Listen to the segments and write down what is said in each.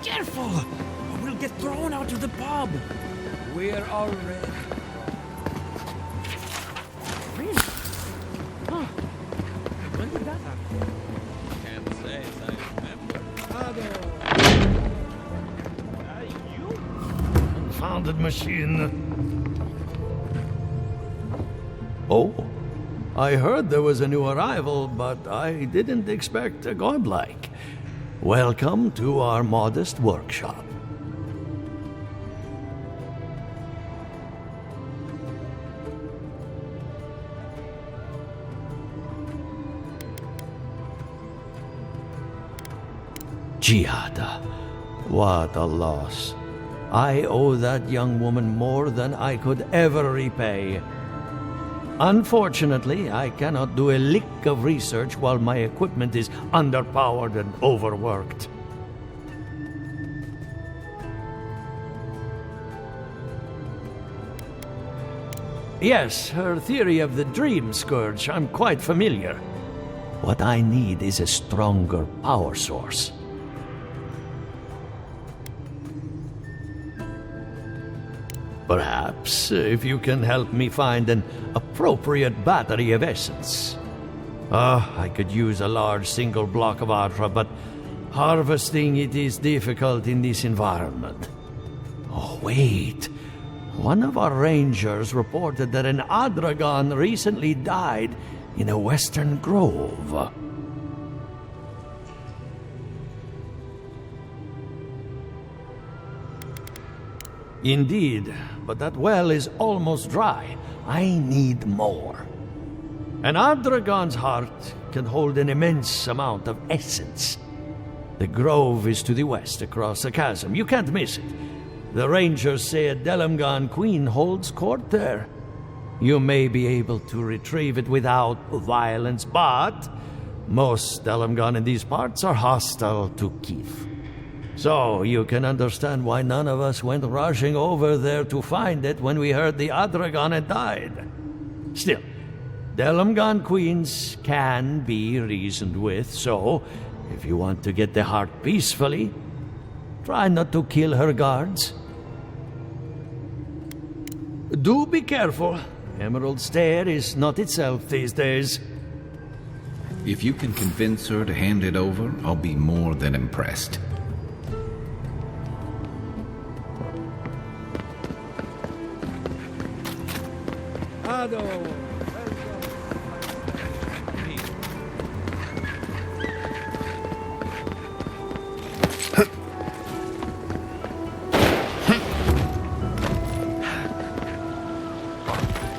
Careful! Or we'll get thrown out of the pub. We're already... Really? Huh. When did that happen? Can't say as I remember. You? Confounded machine. Oh, I heard there was a new arrival, but I didn't expect a godlike. Welcome to our modest workshop. Giada, what a loss. I owe that young woman more than I could ever repay. Unfortunately, I cannot do a lick of research while my equipment is underpowered and overworked. Yes, her theory of the dream scourge, I'm quite familiar. What I need is a stronger power source. Perhaps, if you can help me find an appropriate battery of essence. I could use a large single block of Atra, but harvesting it is difficult in this environment. Oh, wait. One of our rangers reported that an Adragon recently died in a western grove. Indeed, but that well is almost dry. I need more. An Adragon's heart can hold an immense amount of essence. The grove is to the west, across the chasm. You can't miss it. The rangers say a Delamgan queen holds court there. You may be able to retrieve it without violence, but most Delamgan in these parts are hostile to Keith. So, you can understand why none of us went rushing over there to find it when we heard the Adragon had died. Still, Delamgan queens can be reasoned with, so if you want to get the heart peacefully, try not to kill her guards. Do be careful. Emerald Stair is not itself these days. If you can convince her to hand it over, I'll be more than impressed.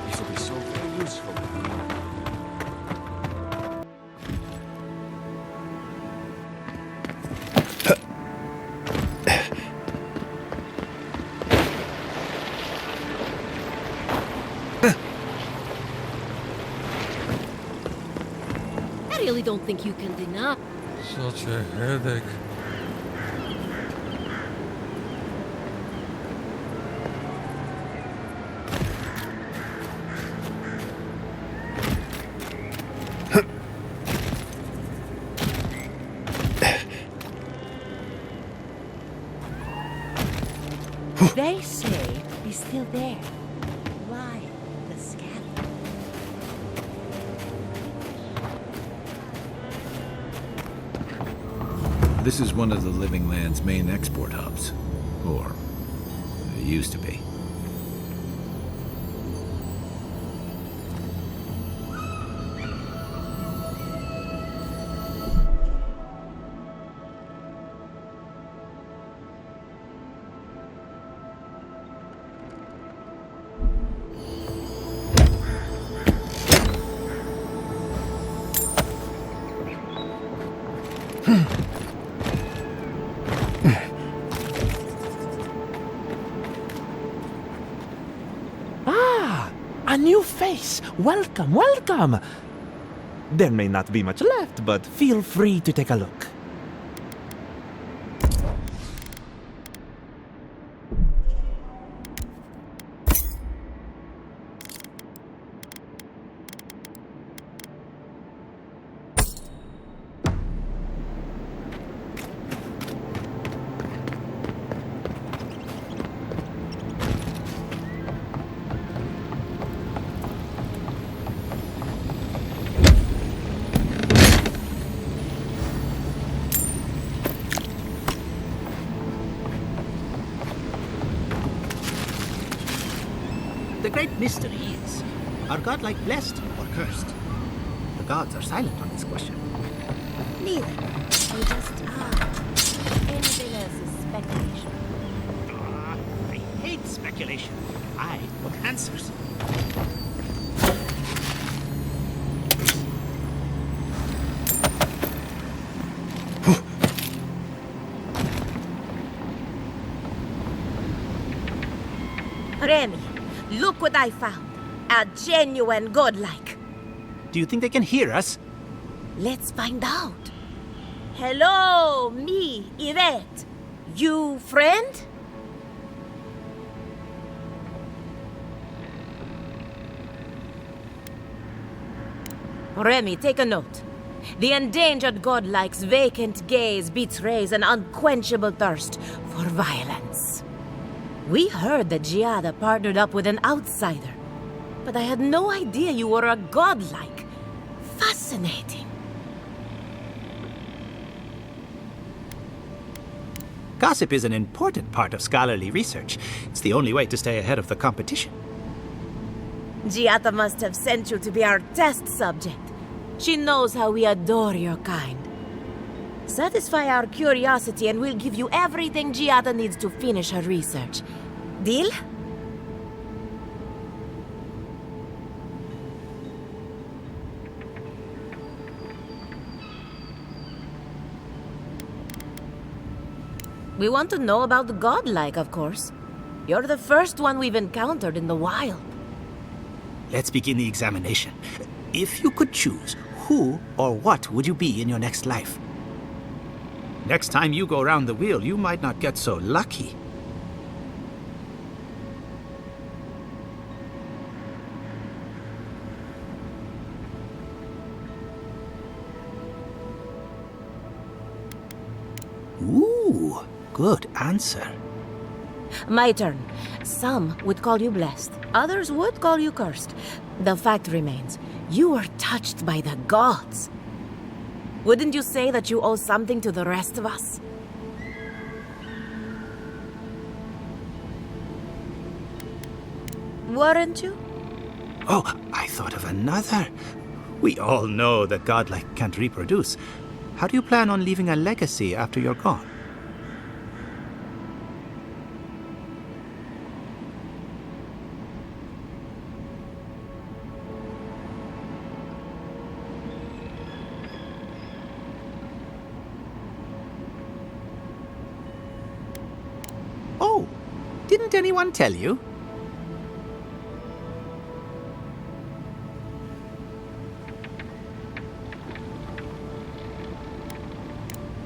This will be so very useful. I really don't think you can deny. Such a headache. They say he's still there. Why the scatter? This is one of the Living Land's main export hubs. Or, it used to be. A new face! Welcome, welcome! There may not be much left, but feel free to take a look. The great mystery is, are godlike blessed or cursed? The gods are silent on this question. Neither. They just are. Anything else is speculation. I hate speculation. I want answers. Remy, look what I found. A genuine godlike. Do you think they can hear us? Let's find out. Hello, me, Yvette. You friend? Remy, take a note. The endangered godlike's vacant gaze betrays an unquenchable thirst for violence. We heard that Giada partnered up with an outsider, but I had no idea you were a godlike. Fascinating. Gossip is an important part of scholarly research. It's the only way to stay ahead of the competition. Giada must have sent you to be our test subject. She knows how we adore your kind. Satisfy our curiosity and we'll give you everything Giada needs to finish her research. Deal? We want to know about the godlike, of course. You're the first one we've encountered in the wild. Let's begin the examination. If you could choose, who or what would you be in your next life? Next time you go round the wheel, you might not get so lucky. Ooh, good answer. My turn. Some would call you blessed. Others would call you cursed. The fact remains, you were touched by the gods. Wouldn't you say that you owe something to the rest of us? Weren't you? Oh, I thought of another. We all know that godlike can't reproduce. How do you plan on leaving a legacy after you're gone? Oh, didn't anyone tell you?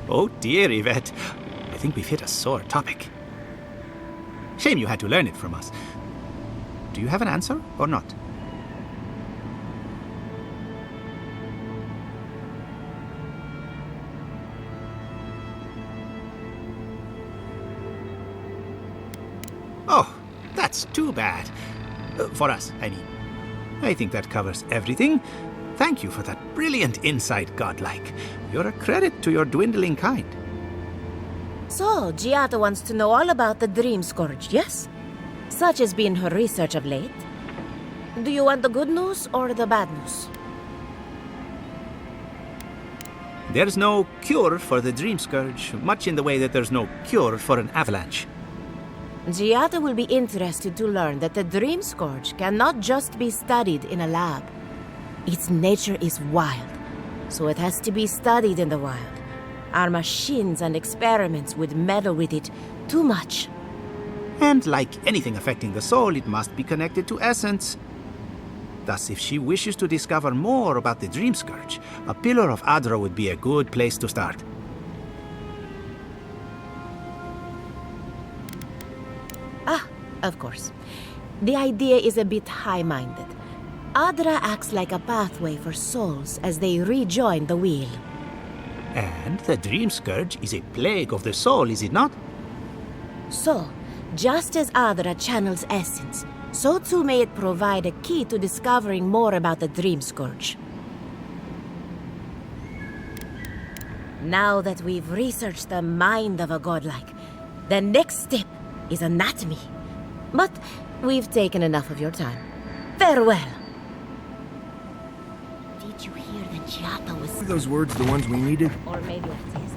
Oh dear, Yvette. I think we've hit a sore topic. Shame you had to learn it from us. Do you have an answer or not? Oh, that's too bad. For us, I mean. I think that covers everything. Thank you for that brilliant insight, godlike. You're a credit to your dwindling kind. So, Giada wants to know all about the Dream Scourge, yes? Such has been her research of late. Do you want the good news or the bad news? There's no cure for the Dream Scourge, much in the way that there's no cure for an avalanche. Giada will be interested to learn that the Dream Scourge cannot just be studied in a lab. Its nature is wild, so it has to be studied in the wild. Our machines and experiments would meddle with it too much. And like anything affecting the soul, it must be connected to essence. Thus, if she wishes to discover more about the Dream Scourge, a Pillar of Adra would be a good place to start. Ah, of course. The idea is a bit high-minded. Adra acts like a pathway for souls as they rejoin the wheel. And the Dream Scourge is a plague of the soul, is it not? So, just as Adra channels essence, so too may it provide a key to discovering more about the Dream Scourge. Now that we've researched the mind of a godlike, the next step is anatomy. But We've taken enough of your time. Farewell. Did you hear that Giada was... Are those words the ones we needed? Or maybe it is.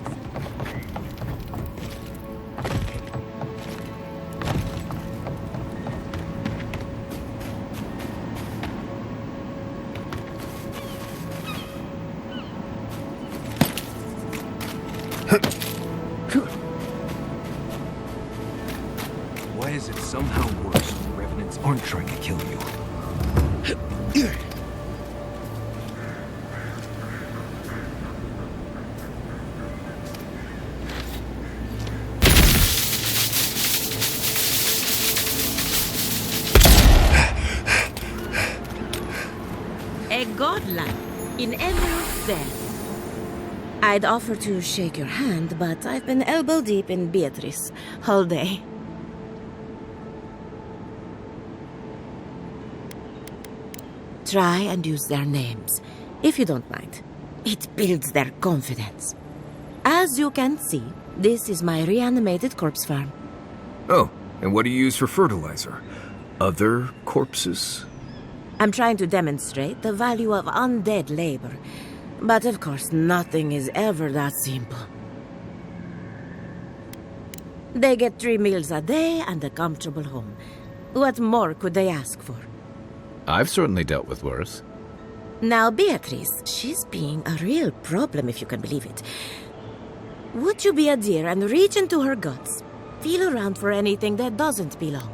Why is it somehow worse when the Revenants aren't trying to kill you? A godlike in Emerald Cell. I'd offer to shake your hand, but I've been elbow deep in Beatrice all day. Try and use their names, if you don't mind. It builds their confidence. As you can see, this is my reanimated corpse farm. Oh, and what do you use for fertilizer? Other corpses? I'm trying to demonstrate the value of undead labor. But of course, nothing is ever that simple. They get 3 meals a day and a comfortable home. What more could they ask for? I've certainly dealt with worse. Now, Beatrice, she's being a real problem, if you can believe it. Would you be a dear and reach into her guts? Feel around for anything that doesn't belong.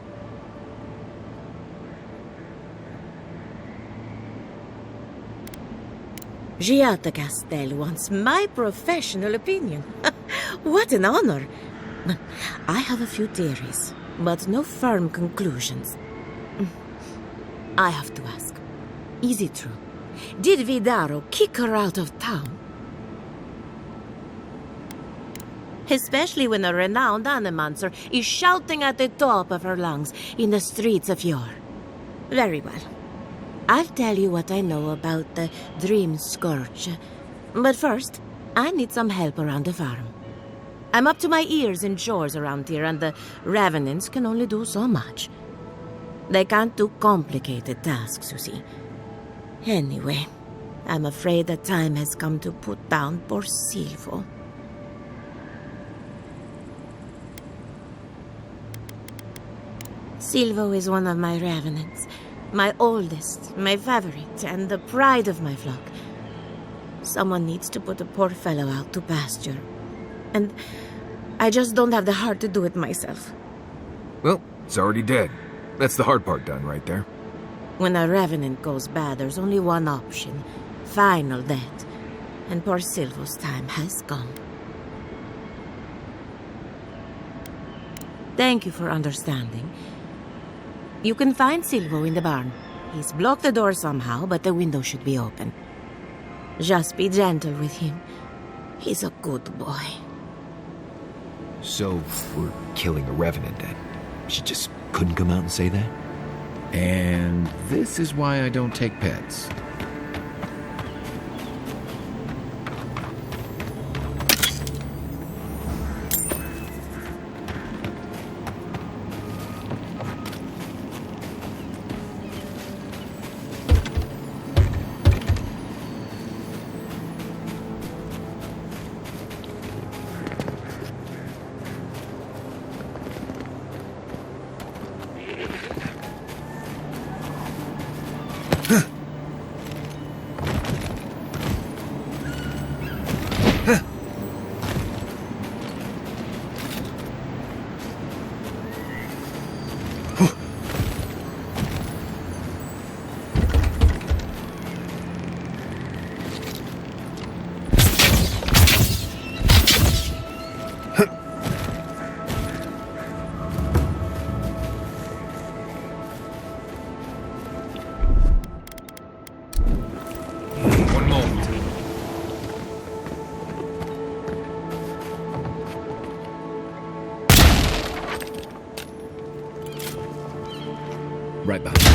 Giada Castel wants my professional opinion. What an honor. I have a few theories, but no firm conclusions. I have to ask, is it true? Did Vidaro kick her out of town? Especially when a renowned animancer is shouting at the top of her lungs in the streets of Yore. Very well. I'll tell you what I know about the Dream Scourge. But first, I need some help around the farm. I'm up to my ears in chores around here, and the Revenants can only do so much. They can't do complicated tasks, you see. Anyway, I'm afraid the time has come to put down poor Silvo. Silvo is one of my Revenants. My oldest, my favorite, and the pride of my flock. Someone needs to put the poor fellow out to pasture. And I just don't have the heart to do it myself. Well, it's already dead. That's the hard part done right there. When a Revenant goes bad, there's only one option. Final death. And poor Silvo's time has come. Thank you for understanding. You can find Silvo in the barn. He's blocked the door somehow, but the window should be open. Just be gentle with him. He's a good boy. So, we're killing a Revenant then? She just couldn't come out and say that? And this is why I don't take pets. Right behind you.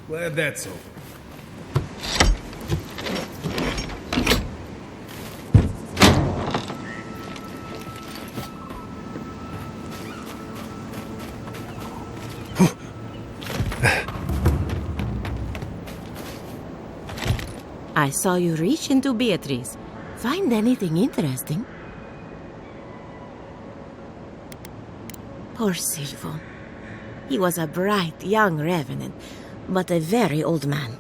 Glad that's over. I saw you reach into Beatrice. Find anything interesting? Poor Silvo. He was a bright young revenant, but a very old man.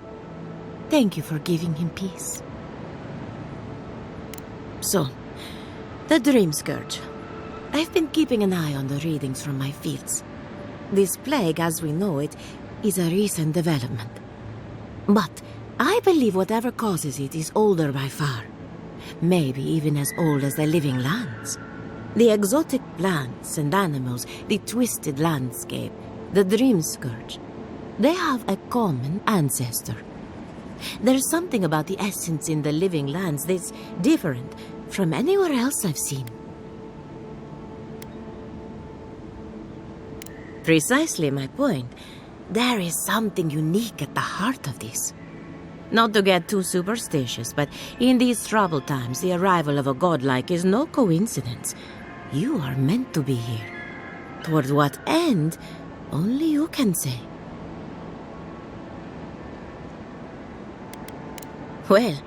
Thank you for giving him peace. So, the Dream Scourge. I've been keeping an eye on the readings from my fields. This plague, as we know it, is a recent development. But I believe whatever causes it is older by far. Maybe even as old as the living lands. The exotic plants and animals, the twisted landscape, the Dream Scourge. They have a common ancestor. There's something about the essence in the living lands that's different from anywhere else I've seen. Precisely my point. There is something unique at the heart of this. Not to get too superstitious, but in these troubled times, the arrival of a godlike is no coincidence. You are meant to be here. Toward what end, only you can say. Well,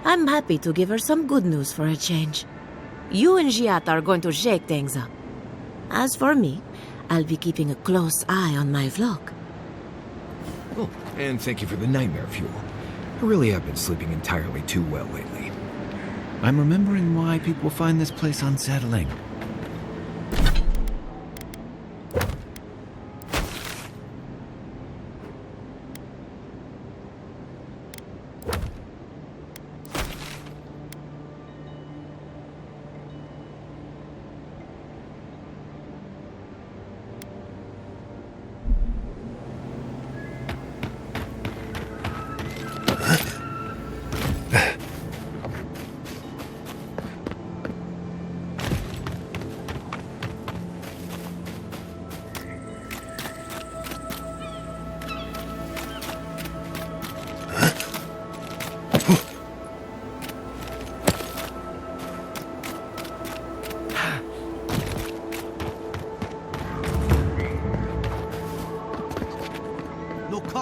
I'm happy to give her some good news for a change. You and Giat are going to shake things up. As for me, I'll be keeping a close eye on my flock. Oh, and thank you for the nightmare fuel. I really have been sleeping entirely too well lately. I'm remembering why people find this place unsettling.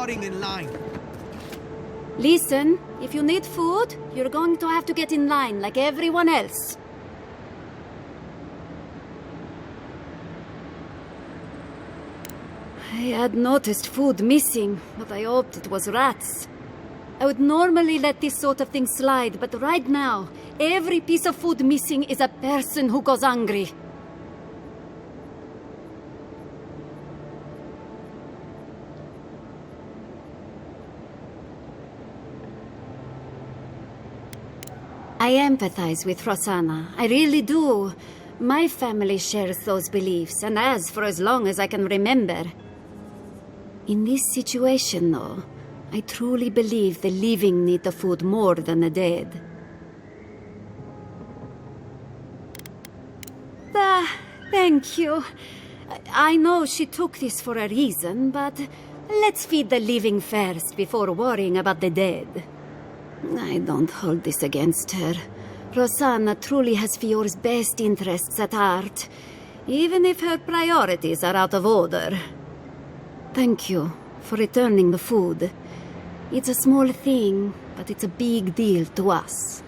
In line. Listen, if you need food, you're going to have to get in line like everyone else. I had noticed food missing, but I hoped it was rats. I would normally let this sort of thing slide, but right now, every piece of food missing is a person who goes hungry. I empathize with Rosanna. I really do. My family shares those beliefs, and has for as long as I can remember. In this situation, though, I truly believe the living need the food more than the dead. Thank you. I know she took this for a reason, but let's feed the living first before worrying about the dead. I don't hold this against her. Rosanna truly has Fiore's best interests at heart, even if her priorities are out of order. Thank you for returning the food. It's a small thing, but it's a big deal to us.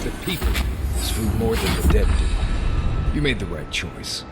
The people need this food more than the dead do. You made the right choice.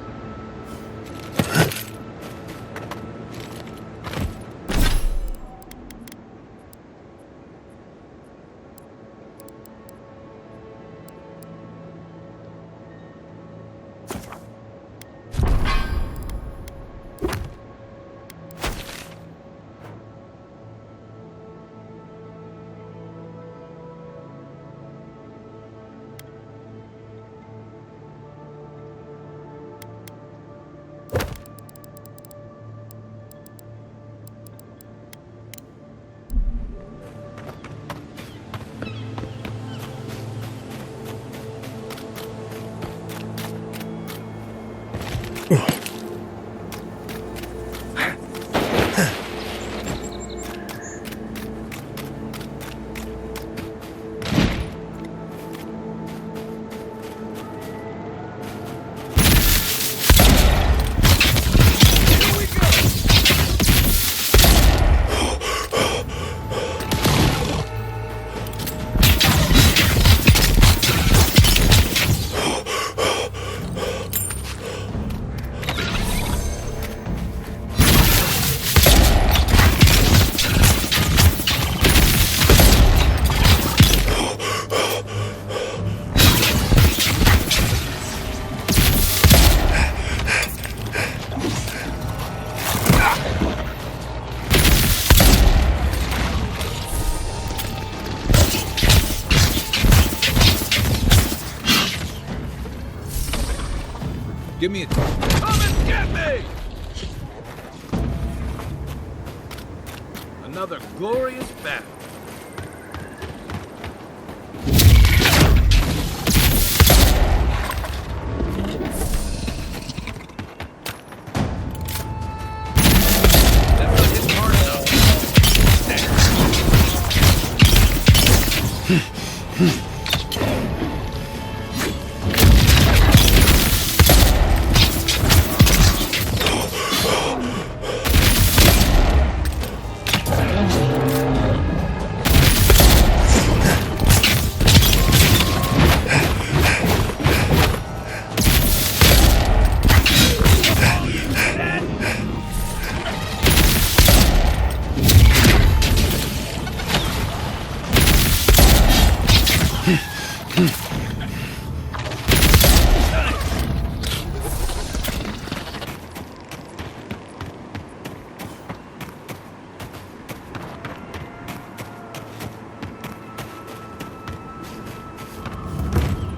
Give me a touch. Come and get me! Another glorious battle. That's not his hard enough.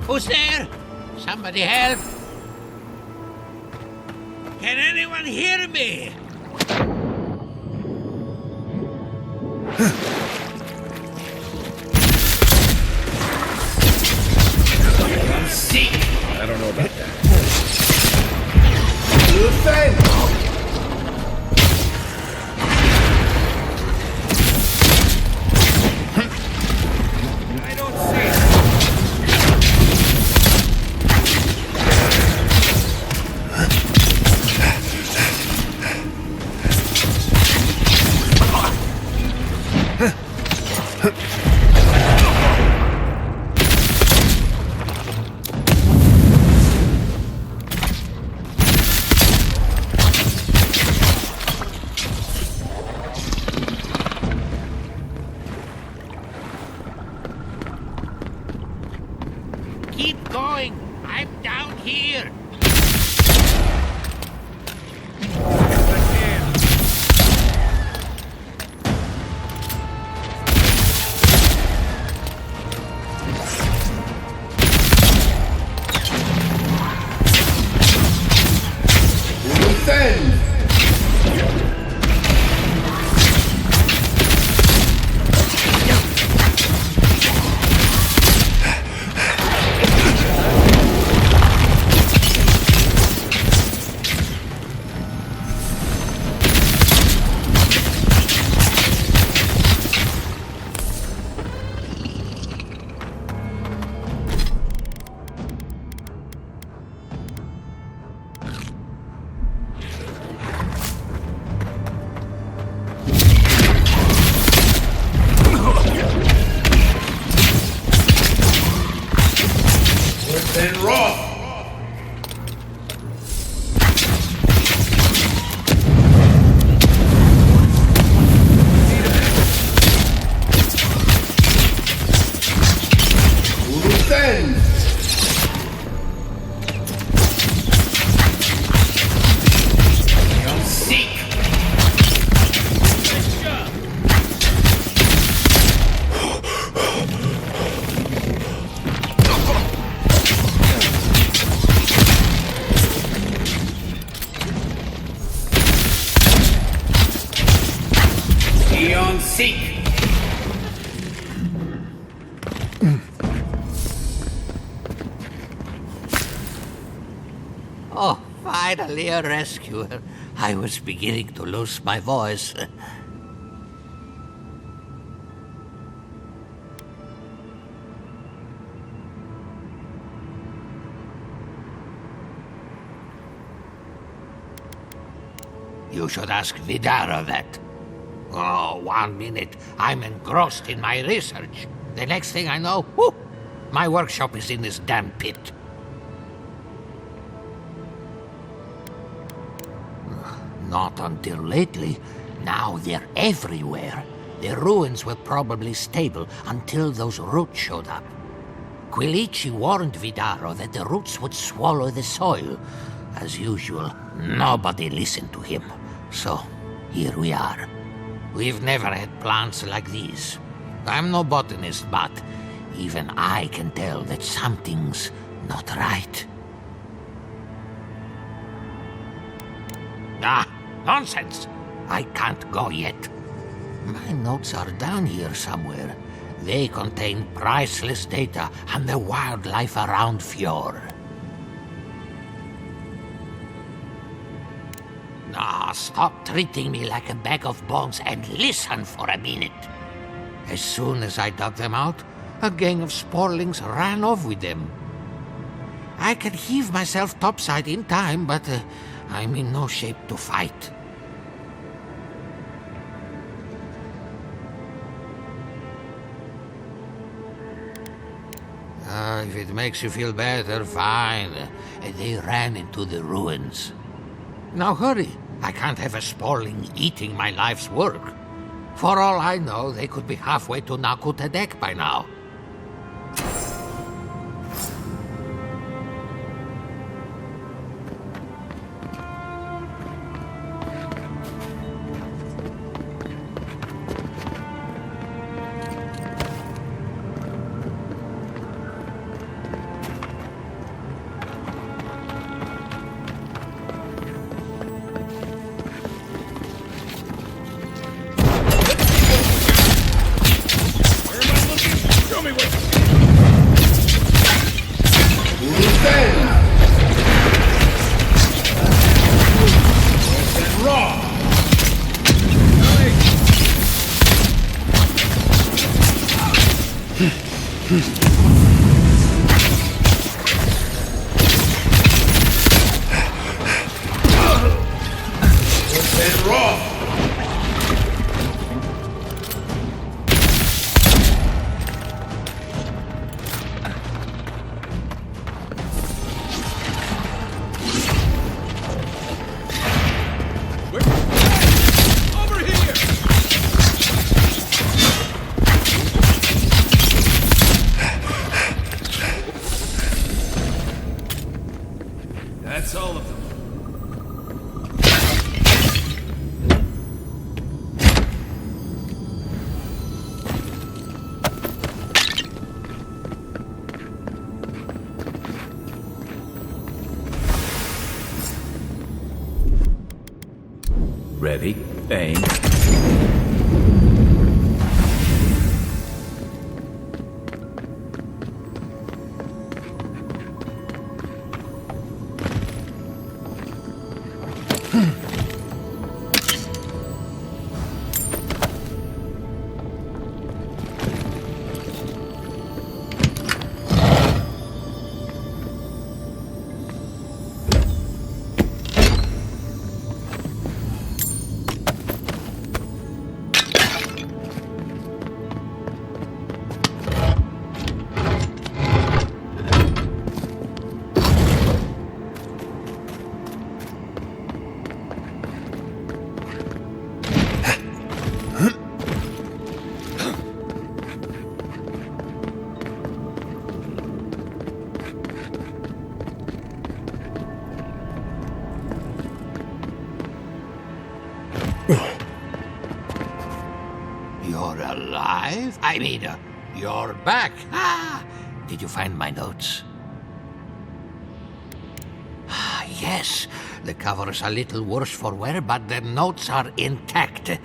Who's there? Somebody help! Can anyone hear me? I'm sick! I don't know about that. I don't see it. Keep going. I'm down here. Oh, finally a rescuer. I was beginning to lose my voice. You should ask Vidara that. Oh, 1 minute. I'm engrossed in my research. The next thing I know, whoop, my workshop is in this damn pit. Not until lately. Now they're everywhere. The ruins were probably stable until those roots showed up. Quilici warned Vidaro that the roots would swallow the soil. As usual, nobody listened to him. So, here we are. We've never had plants like these. I'm no botanist, but even I can tell that something's not right. Ah, nonsense! I can't go yet. My notes are down here somewhere. They contain priceless data on the wildlife around Fjord. Ah, stop treating me like a bag of bones and listen for a minute. As soon as I dug them out, a gang of sporlings ran off with them. I can heave myself topside in time, but I'm in no shape to fight. If it makes you feel better, fine. They ran into the ruins. Now hurry. I can't have a sporling eating my life's work. For all I know, they could be halfway to Nakutadek by now. That's all of them. Ready, aim. You're alive? I mean, you're back. Ah, did you find my notes? Ah, yes. The cover's a little worse for wear, but the notes are intact.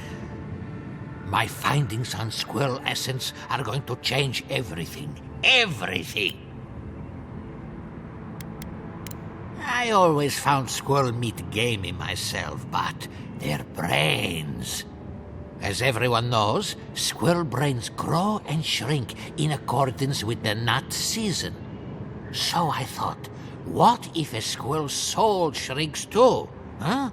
My findings on squirrel essence are going to change everything. Everything! I always found squirrel meat gamey myself, but their brains... As everyone knows, squirrel brains grow and shrink in accordance with the nut season. So I thought, what if a squirrel's soul shrinks too? Huh?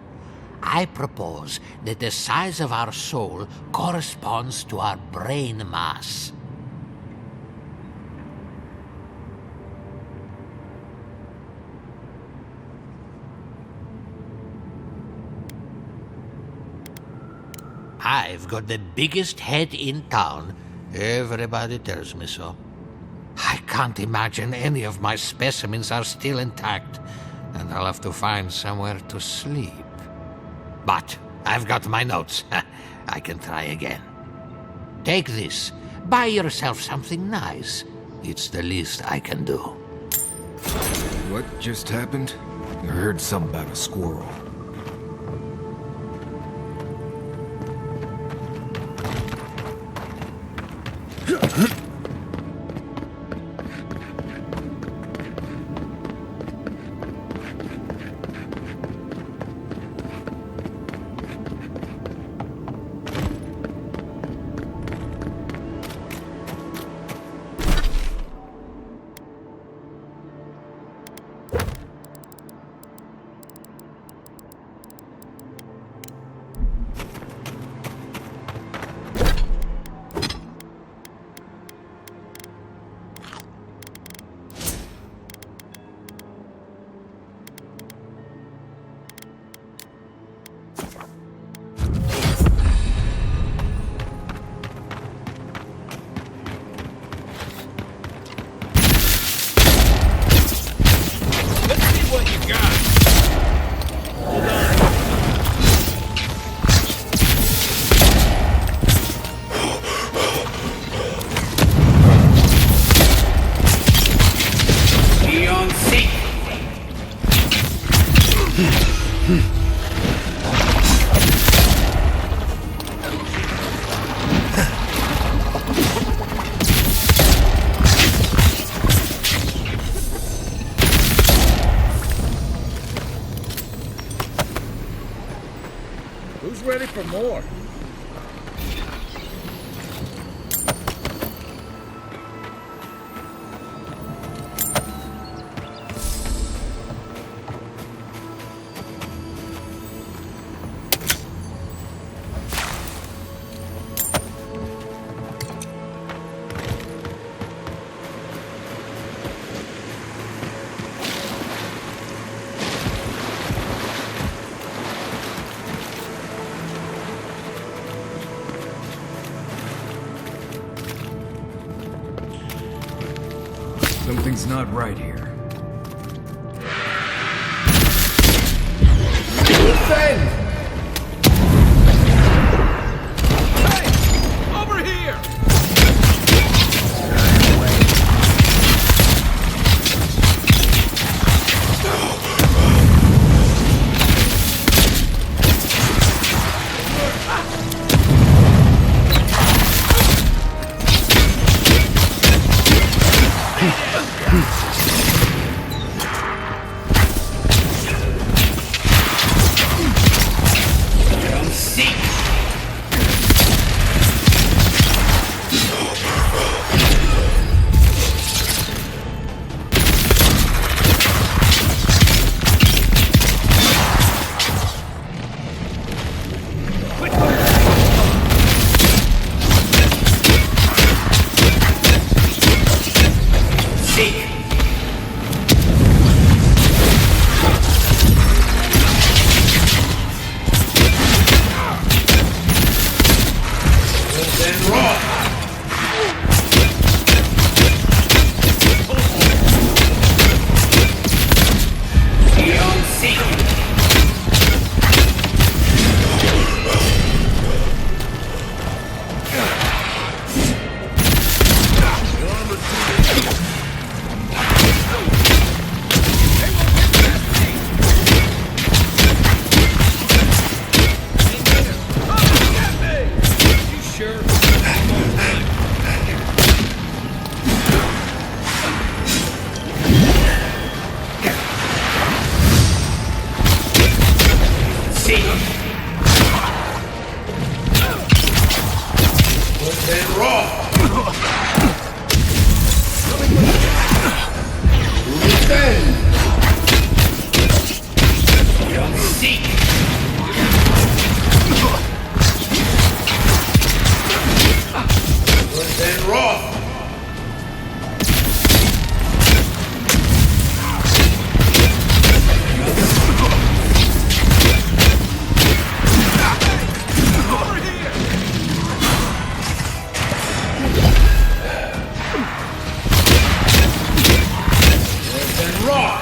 I propose that the size of our soul corresponds to our brain mass. I've got the biggest head in town. Everybody tells me so. I can't imagine any of my specimens are still intact, and I'll have to find somewhere to sleep. But I've got my notes. I can try again. Take this. Buy yourself something nice. It's the least I can do. What just happened? I heard something about a squirrel. Who's ready for more? Something's not right here. Defend! Hey! Over here! Rock!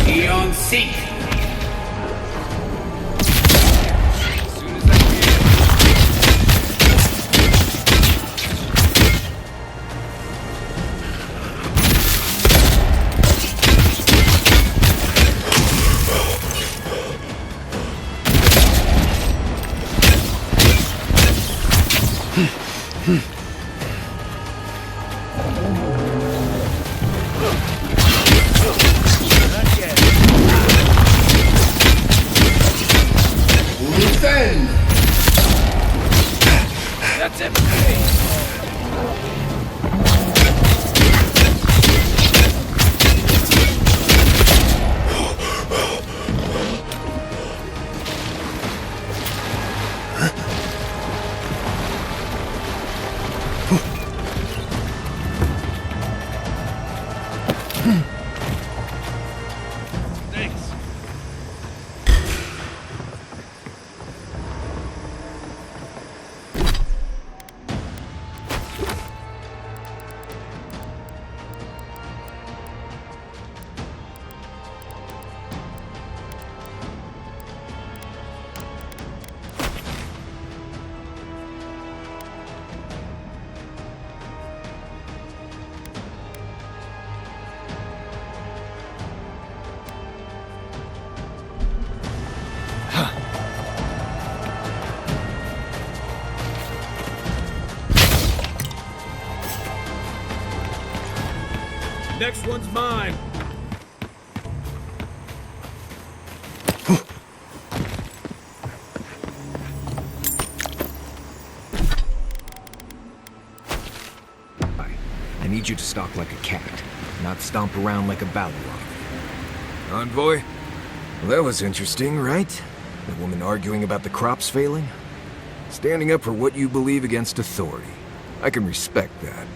Eon Seek! That's it. Thanks. Next one's mine. I need you to stalk like a cat, not stomp around like a Balrog. Envoy? Well, that was interesting, right? The woman arguing about the crops failing? Standing up for what you believe against authority. I can respect that.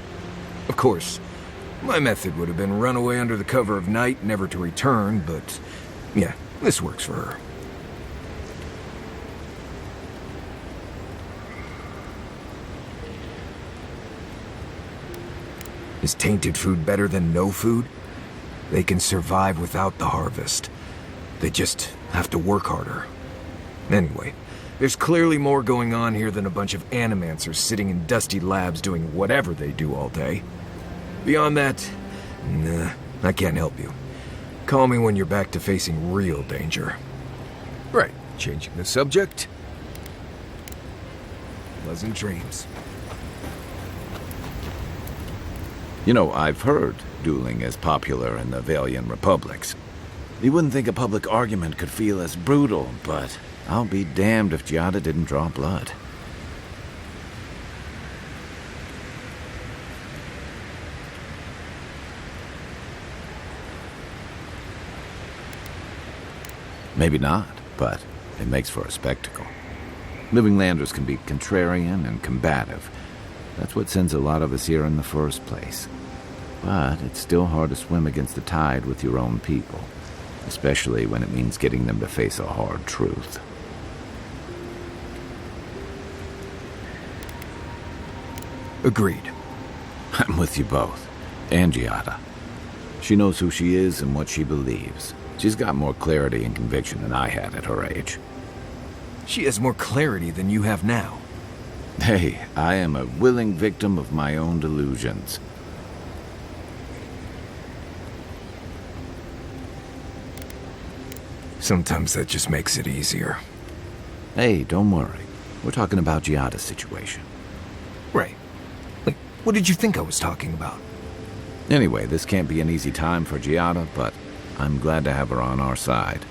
Of course, my method would have been run away under the cover of night, never to return, but yeah, this works for her. Is tainted food better than no food? They can survive without the harvest. They just have to work harder. Anyway, there's clearly more going on here than a bunch of animancers sitting in dusty labs doing whatever they do all day. Beyond that, nah, I can't help you. Call me when you're back to facing real danger. Right, changing the subject. Pleasant dreams. You know, I've heard dueling is popular in the Valian republics. You wouldn't think a public argument could feel as brutal, but I'll be damned if Giada didn't draw blood. Maybe not, but it makes for a spectacle. Living landers can be contrarian and combative. That's what sends a lot of us here in the first place. But it's still hard to swim against the tide with your own people, especially when it means getting them to face a hard truth. Agreed. I'm with you both. And Giada. She knows who she is and what she believes. She's got more clarity and conviction than I had at her age. She has more clarity than you have now. Hey, I am a willing victim of my own delusions. Sometimes that just makes it easier. Hey, don't worry. We're talking about Giada's situation. Right. Like, what did you think I was talking about? Anyway, this can't be an easy time for Giada, but I'm glad to have her on our side.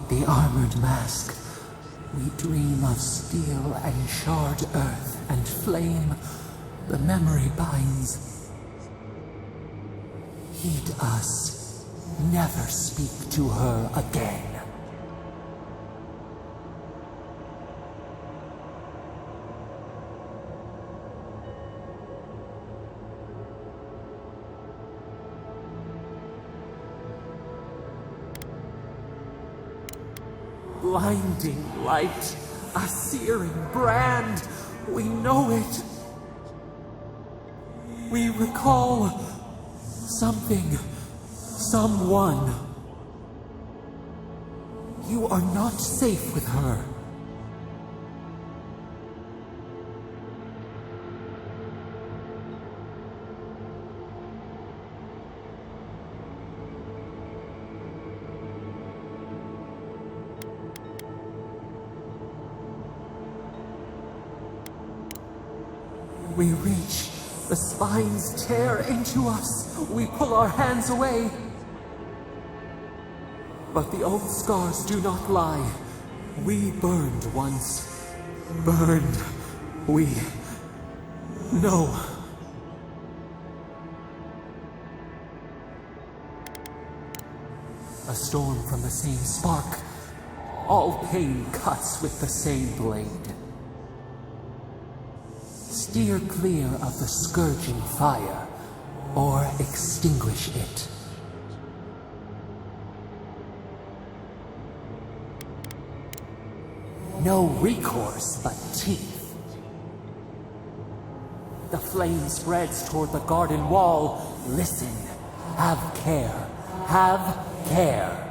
The armored mask. We dream of steel and charred earth and flame. The memory binds. Heed us. Never speak to her again. Blinding light, a searing brand. We know it. We recall something, someone. You are not safe with her. We reach. The spines tear into us. We pull our hands away. But the old scars do not lie. We burned once. Burned. We know. A storm from the same spark. All pain cuts with the same blade. Steer clear of the scourging fire, or extinguish it. No recourse but teeth. The flame spreads toward the garden wall. Listen. Have care. Have care.